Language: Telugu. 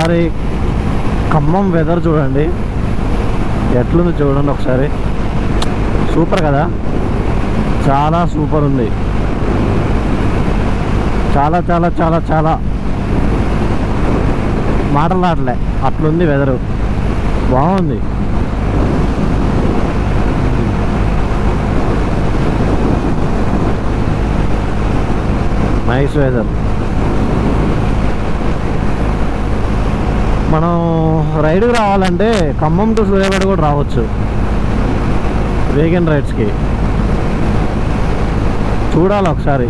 ఒకసారి ఖమ్మం వెదర్ చూడండి ఎట్లుంది చూడండి ఒకసారి. సూపర్ కదా, చాలా సూపర్ ఉంది. చాలా చాలా చాలా చాలా మాటలాడలే అట్లుంది వెదరు, బాగుంది. Nice weather. మనం రైడ్కి రావాలంటే ఖమ్మం టు సూర్యాపేట కూడా రావచ్చు వీకెండ్ రైడ్స్కి. చూడాలి ఒకసారి.